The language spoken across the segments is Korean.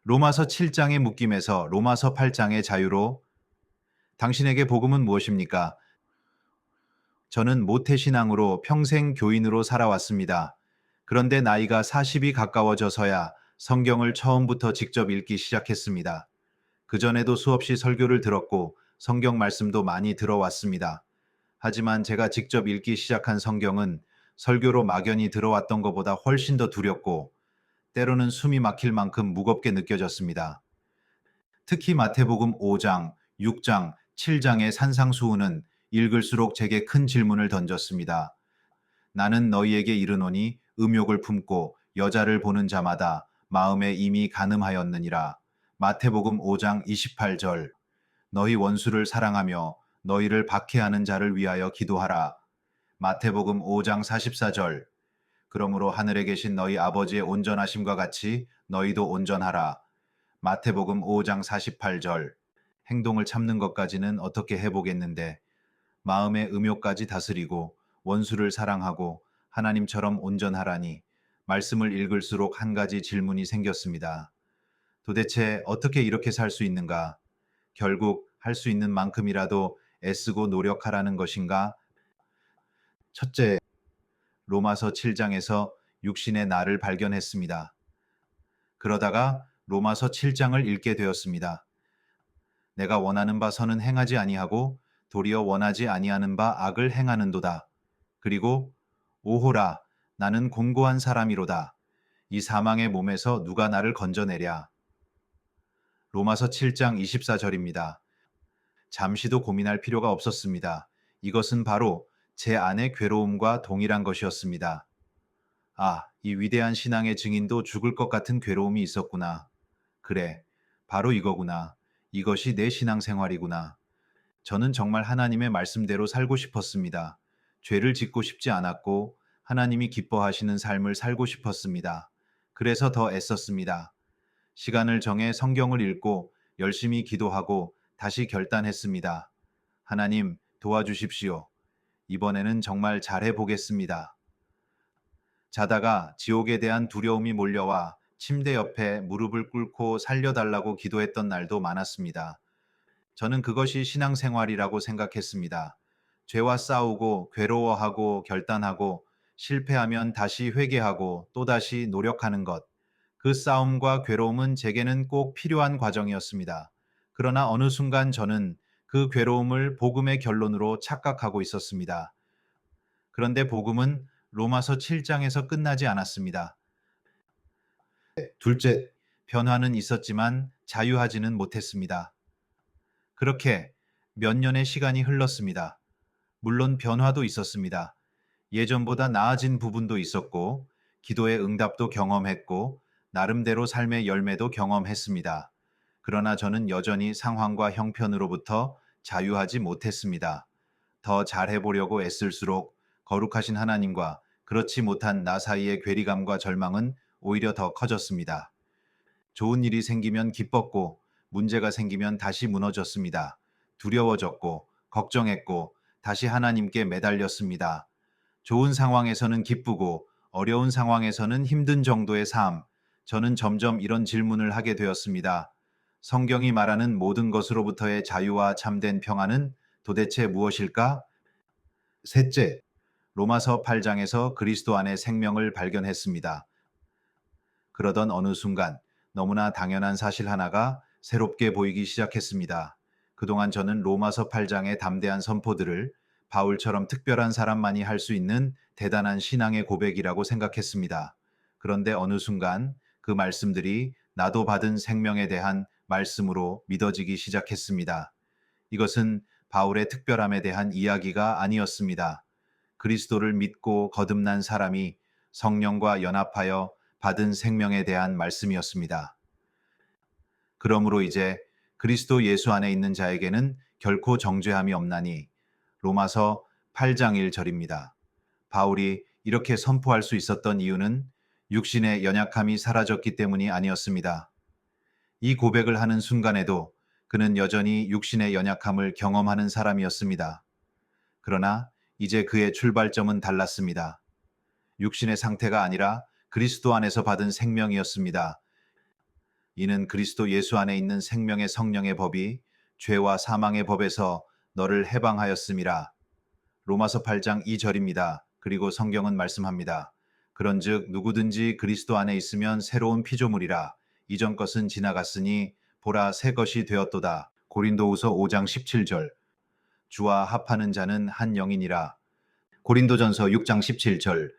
로마서 7장의 묶임에서 로마서 8장의 자유로 당신에게 복음은 무엇입니까? 저는 모태신앙으로 평생 교인으로 살아왔습니다. 그런데 나이가 40이 가까워져서야 성경을 처음부터 직접 읽기 시작했습니다. 그전에도 수없이 설교를 들었고 성경 말씀도 많이 들어왔습니다. 하지만 제가 직접 읽기 시작한 성경은 설교로 막연히 들어왔던 것보다 훨씬 더 두렵고 때로는 숨이 막힐 만큼 무겁게 느껴졌습니다. 특히 마태복음 5장, 6장, 7장의 산상수훈은 읽을수록 제게 큰 질문을 던졌습니다. 나는 너희에게 이르노니 음욕을 품고 여자를 보는 자마다 마음에 이미 간음하였느니라. 마태복음 5장 28절. 너희 원수를 사랑하며 너희를 박해하는 자를 위하여 기도하라. 마태복음 5장 44절. 그러므로 하늘에 계신 너희 아버지의 온전하심과 같이 너희도 온전하라. 마태복음 5장 48절. 행동을 참는 것까지는 어떻게 해보겠는데 마음의 음욕까지 다스리고 원수를 사랑하고 하나님처럼 온전하라니. 말씀을 읽을수록 한 가지 질문이 생겼습니다. 도대체 어떻게 이렇게 살 수 있는가? 결국 할 수 있는 만큼이라도 애쓰고 노력하라는 것인가? 첫째, 로마서 7장에서 육신의 나를 발견했습니다. 그러다가 로마서 7장을 읽게 되었습니다. 내가 원하는 바 선은 행하지 아니하고 도리어 원하지 아니하는 바 악을 행하는도다. 그리고 오호라, 나는 공고한 사람이로다. 이 사망의 몸에서 누가 나를 건져내랴. 로마서 7장 24절입니다. 잠시도 고민할 필요가 없었습니다. 이것은 바로 제 안의 괴로움과 동일한 것이었습니다. 아, 이 위대한 신앙의 증인도 죽을 것 같은 괴로움이 있었구나. 그래, 바로 이거구나. 이것이 내 신앙생활이구나. 저는 정말 하나님의 말씀대로 살고 싶었습니다. 죄를 짓고 싶지 않았고 하나님이 기뻐하시는 삶을 살고 싶었습니다. 그래서 더 애썼습니다. 시간을 정해 성경을 읽고 열심히 기도하고 다시 결단했습니다. 하나님, 도와주십시오. 이번에는 정말 잘해 보겠습니다. 자다가 지옥에 대한 두려움이 몰려와 침대 옆에 무릎을 꿇고 살려달라고 기도했던 날도 많았습니다. 저는 그것이 신앙생활이라고 생각했습니다. 죄와 싸우고 괴로워하고 결단하고 실패하면 다시 회개하고 또다시 노력하는 것. 그 싸움과 괴로움은 제게는 꼭 필요한 과정이었습니다. 그러나 어느 순간 저는 그 괴로움을 복음의 결론으로 착각하고 있었습니다. 그런데 복음은 로마서 7장에서 끝나지 않았습니다. 둘째, 변화는 있었지만 자유하지는 못했습니다. 그렇게 몇 년의 시간이 흘렀습니다. 물론 변화도 있었습니다. 예전보다 나아진 부분도 있었고, 기도의 응답도 경험했고, 나름대로 삶의 열매도 경험했습니다. 그러나 저는 여전히 상황과 형편으로부터 자유하지 못했습니다. 더 잘해보려고 애쓸수록 거룩하신 하나님과 그렇지 못한 나 사이의 괴리감과 절망은 오히려 더 커졌습니다. 좋은 일이 생기면 기뻤고 문제가 생기면 다시 무너졌습니다. 두려워졌고 걱정했고 다시 하나님께 매달렸습니다. 좋은 상황에서는 기쁘고 어려운 상황에서는 힘든 정도의 삶. 저는 점점 이런 질문을 하게 되었습니다. 성경이 말하는 모든 것으로부터의 자유와 참된 평안은 도대체 무엇일까? 셋째, 로마서 8장에서 그리스도 안에 생명을 발견했습니다. 그러던 어느 순간 너무나 당연한 사실 하나가 새롭게 보이기 시작했습니다. 그동안 저는 로마서 8장의 담대한 선포들을 바울처럼 특별한 사람만이 할 수 있는 대단한 신앙의 고백이라고 생각했습니다. 그런데 어느 순간 그 말씀들이 나도 받은 생명에 대한 말씀으로 믿어지기 시작했습니다. 이것은 바울의 특별함에 대한 이야기가 아니었습니다. 그리스도를 믿고 거듭난 사람이 성령과 연합하여 받은 생명에 대한 말씀이었습니다. 그러므로 이제 그리스도 예수 안에 있는 자에게는 결코 정죄함이 없나니 로마서 8장 1절입니다. 바울이 이렇게 선포할 수 있었던 이유는 육신의 연약함이 사라졌기 때문이 아니었습니다. 이 고백을 하는 순간에도 그는 여전히 육신의 연약함을 경험하는 사람이었습니다. 그러나 이제 그의 출발점은 달랐습니다. 육신의 상태가 아니라 그리스도 안에서 받은 생명이었습니다. 이는 그리스도 예수 안에 있는 생명의 성령의 법이 죄와 사망의 법에서 너를 해방하였음이라. 로마서 8장 2절입니다. 그리고 성경은 말씀합니다. 그런즉 누구든지 그리스도 안에 있으면 새로운 피조물이라. 이전 것은 지나갔으니 보라 새 것이 되었도다. 고린도후서 5장 17절. 주와 합하는 자는 한 영이니라. 고린도전서 6장 17절.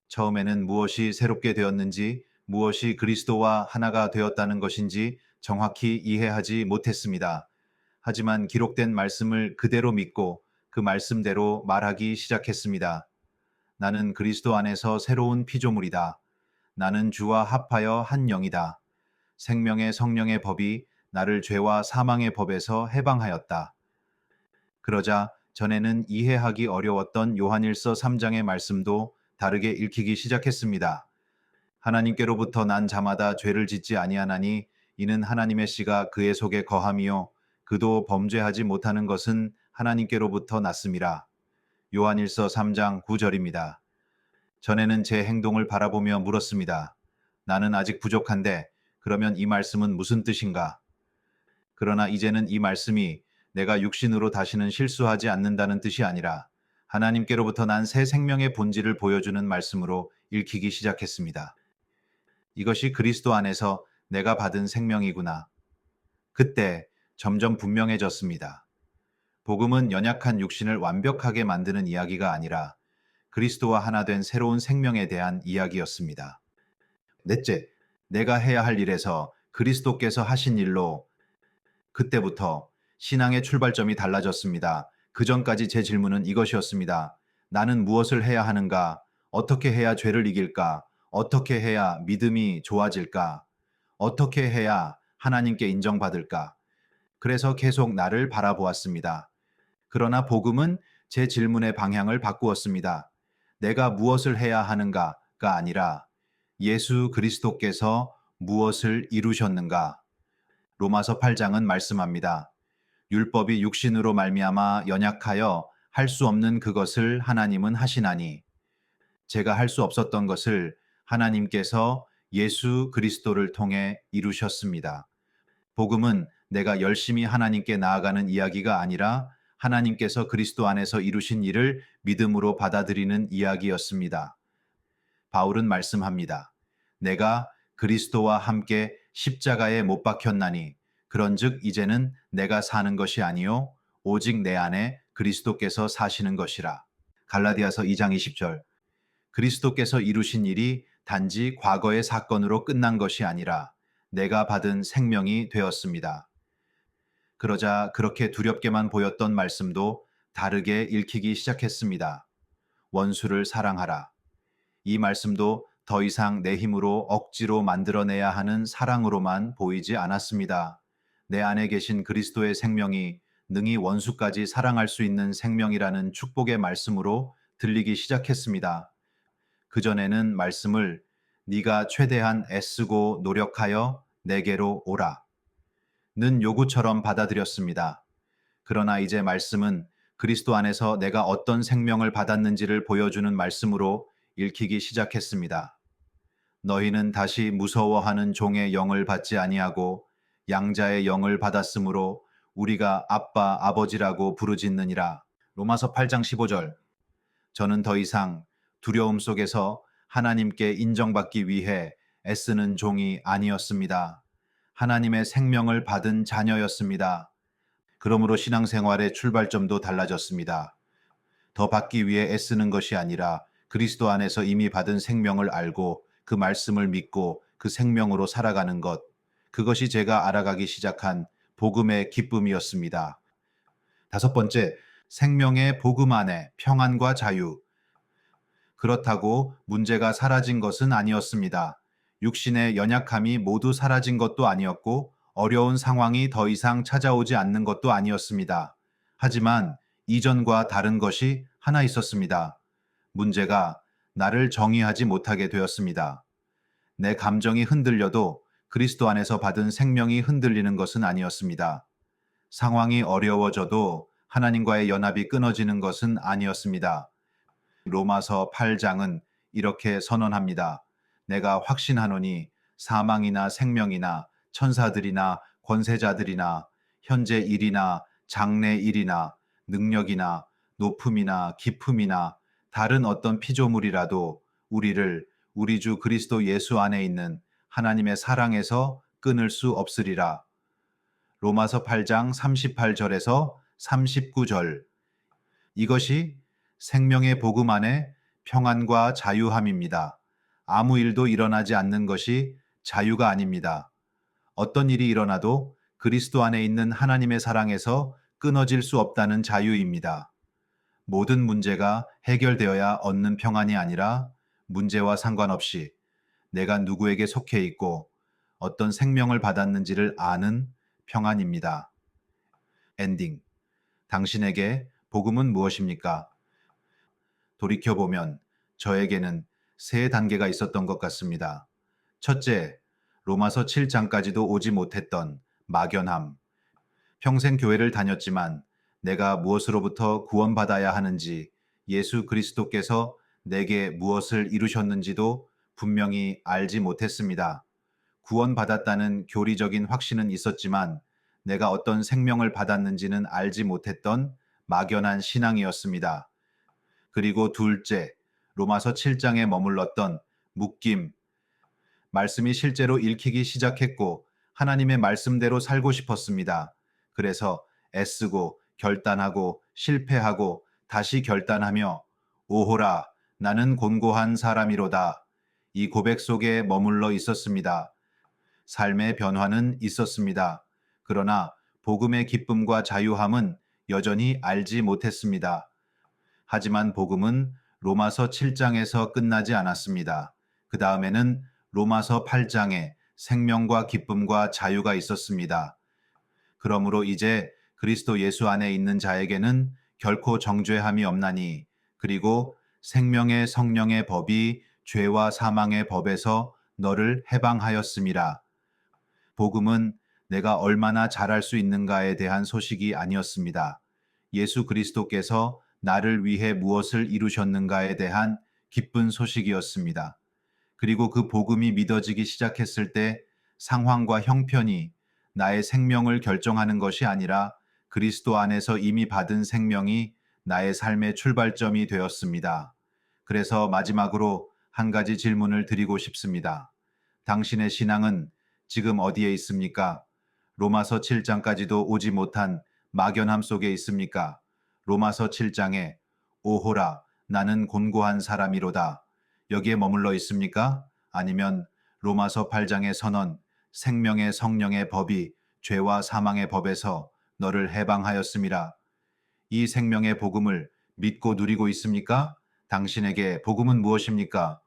처음에는 무엇이 새롭게 되었는지, 무엇이 그리스도와 하나가 되었다는 것인지 정확히 이해하지 못했습니다. 하지만 기록된 말씀을 그대로 믿고 그 말씀대로 말하기 시작했습니다. 나는 그리스도 안에서 새로운 피조물이다. 나는 주와 합하여 한 영이다. 생명의 성령의 법이 나를 죄와 사망의 법에서 해방하였다. 그러자 전에는 이해하기 어려웠던 요한일서 3장의 말씀도 다르게 읽히기 시작했습니다. 하나님께로부터 난 자마다 죄를 짓지 아니하나니 이는 하나님의 씨가 그의 속에 거함이요 그도 범죄하지 못하는 것은 하나님께로부터 났음이라. 요한일서 3장 9절입니다. 전에는 제 행동을 바라보며 물었습니다. 나는 아직 부족한데 그러면 이 말씀은 무슨 뜻인가? 그러나 이제는 이 말씀이 내가 육신으로 다시는 실수하지 않는다는 뜻이 아니라 하나님께로부터 난 새 생명의 본질을 보여주는 말씀으로 읽히기 시작했습니다. 이것이 그리스도 안에서 내가 받은 생명이구나. 그때 점점 분명해졌습니다. 복음은 연약한 육신을 완벽하게 만드는 이야기가 아니라 그리스도와 하나 된 새로운 생명에 대한 이야기였습니다. 넷째, 내가 해야 할 일에서 그리스도께서 하신 일로. 그때부터 신앙의 출발점이 달라졌습니다. 그 전까지 제 질문은 이것이었습니다. 나는 무엇을 해야 하는가? 어떻게 해야 죄를 이길까? 어떻게 해야 믿음이 좋아질까? 어떻게 해야 하나님께 인정받을까? 그래서 계속 나를 바라보았습니다. 그러나 복음은 제 질문의 방향을 바꾸었습니다. 내가 무엇을 해야 하는가가 아니라 예수 그리스도께서 무엇을 이루셨는가? 로마서 8장은 말씀합니다. 율법이 육신으로 말미암아 연약하여 할 수 없는 그것을 하나님은 하시나니 제가 할 수 없었던 것을 하나님께서 예수 그리스도를 통해 이루셨습니다. 복음은 내가 열심히 하나님께 나아가는 이야기가 아니라 하나님께서 그리스도 안에서 이루신 일을 믿음으로 받아들이는 이야기였습니다. 바울은 말씀합니다. 내가 그리스도와 함께 십자가에 못 박혔나니 그런즉 이제는 내가 사는 것이 아니요 오직 내 안에 그리스도께서 사시는 것이라. 갈라디아서 2장 20절. 그리스도께서 이루신 일이 단지 과거의 사건으로 끝난 것이 아니라 내가 받은 생명이 되었습니다. 그러자 그렇게 두렵게만 보였던 말씀도 다르게 읽히기 시작했습니다. 원수를 사랑하라. 이 말씀도 더 이상 내 힘으로 억지로 만들어내야 하는 사랑으로만 보이지 않았습니다. 내 안에 계신 그리스도의 생명이 능히 원수까지 사랑할 수 있는 생명이라는 축복의 말씀으로 들리기 시작했습니다. 그전에는 말씀을 네가 최대한 애쓰고 노력하여 내게로 오라 는 요구처럼 받아들였습니다. 그러나 이제 말씀은 그리스도 안에서 내가 어떤 생명을 받았는지를 보여주는 말씀으로 읽히기 시작했습니다. 너희는 다시 무서워하는 종의 영을 받지 아니하고 양자의 영을 받았으므로 우리가 아빠 아버지라고 부르짖느니라. 로마서 8장 15절. 저는 더 이상 두려움 속에서 하나님께 인정받기 위해 애쓰는 종이 아니었습니다. 하나님의 생명을 받은 자녀였습니다. 그러므로 신앙생활의 출발점도 달라졌습니다. 더 받기 위해 애쓰는 것이 아니라 그리스도 안에서 이미 받은 생명을 알고 그 말씀을 믿고 그 생명으로 살아가는 것. 그것이 제가 알아가기 시작한 복음의 기쁨이었습니다. 다섯 번째, 생명의 복음 안에 평안과 자유. 그렇다고 문제가 사라진 것은 아니었습니다. 육신의 연약함이 모두 사라진 것도 아니었고 어려운 상황이 더 이상 찾아오지 않는 것도 아니었습니다. 하지만 이전과 다른 것이 하나 있었습니다. 문제가 나를 정의하지 못하게 되었습니다. 내 감정이 흔들려도 그리스도 안에서 받은 생명이 흔들리는 것은 아니었습니다. 상황이 어려워져도 하나님과의 연합이 끊어지는 것은 아니었습니다. 로마서 8장은 이렇게 선언합니다. 내가 확신하노니 사망이나 생명이나 천사들이나 권세자들이나 현재 일이나 장래 일이나 능력이나 높음이나 깊음이나 다른 어떤 피조물이라도 우리를 우리 주 그리스도 예수 안에 있는 하나님의 사랑에서 끊을 수 없으리라. 로마서 8장 38절에서 39절. 이것이 생명의 복음 안에 평안과 자유함입니다. 아무 일도 일어나지 않는 것이 자유가 아닙니다. 어떤 일이 일어나도 그리스도 안에 있는 하나님의 사랑에서 끊어질 수 없다는 자유입니다. 모든 문제가 해결되어야 얻는 평안이 아니라 문제와 상관없이 내가 누구에게 속해 있고 어떤 생명을 받았는지를 아는 평안입니다. 엔딩. 당신에게 복음은 무엇입니까? 돌이켜보면 저에게는 세 단계가 있었던 것 같습니다. 첫째, 로마서 7장까지도 오지 못했던 막연함. 평생 교회를 다녔지만 내가 무엇으로부터 구원받아야 하는지, 예수 그리스도께서 내게 무엇을 이루셨는지도 분명히 알지 못했습니다. 구원받았다는 교리적인 확신은 있었지만 내가 어떤 생명을 받았는지는 알지 못했던 막연한 신앙이었습니다. 그리고 둘째, 로마서 7장에 머물렀던 묶임. 말씀이 실제로 읽히기 시작했고 하나님의 말씀대로 살고 싶었습니다. 그래서 애쓰고 결단하고 실패하고 다시 결단하며 오호라 나는 곤고한 사람이로다. 이 고백 속에 머물러 있었습니다. 삶의 변화는 있었습니다. 그러나 복음의 기쁨과 자유함은 여전히 알지 못했습니다. 하지만 복음은 로마서 7장에서 끝나지 않았습니다. 그 다음에는 로마서 8장에 생명과 기쁨과 자유가 있었습니다. 그러므로 이제 그리스도 예수 안에 있는 자에게는 결코 정죄함이 없나니, 그리고 생명의 성령의 법이 죄와 사망의 법에서 너를 해방하였음이라. 복음은 내가 얼마나 잘할 수 있는가에 대한 소식이 아니었습니다. 예수 그리스도께서 나를 위해 무엇을 이루셨는가에 대한 기쁜 소식이었습니다. 그리고 그 복음이 믿어지기 시작했을 때 상황과 형편이 나의 생명을 결정하는 것이 아니라 그리스도 안에서 이미 받은 생명이 나의 삶의 출발점이 되었습니다. 그래서 마지막으로 한 가지 질문을 드리고 싶습니다. 당신의 신앙은 지금 어디에 있습니까? 로마서 7장까지도 오지 못한 막연함 속에 있습니까? 로마서 7장에 오호라 나는 곤고한 사람이로다. 여기에 머물러 있습니까? 아니면 로마서 8장의 선언 생명의 성령의 법이 죄와 사망의 법에서 너를 해방하였음이라. 이 생명의 복음을 믿고 누리고 있습니까? 당신에게 복음은 무엇입니까?